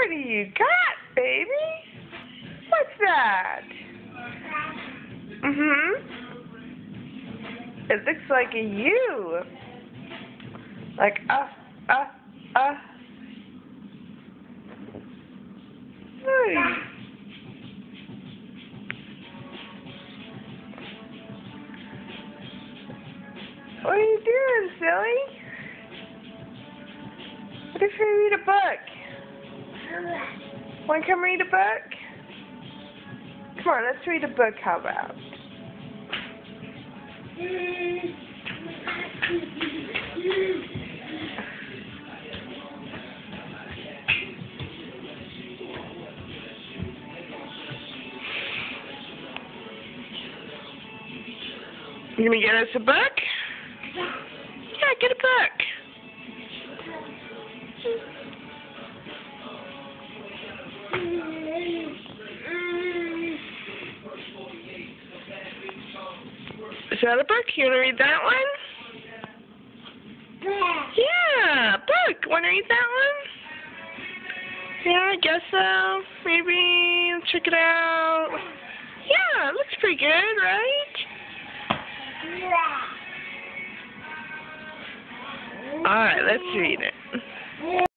What do you got, baby? What's that? It looks like a U. Like, Hey. What are you doing, silly? What if we read a book? Want to come read a book? Come on, let's read a book, how about? You gonna get us a book? Yeah, get a book. Is that a book? You wanna read that one? Yeah, book. Wanna read that one? Yeah, I guess so. Maybe check it out. Yeah, it looks pretty good, right? Alright, let's read it.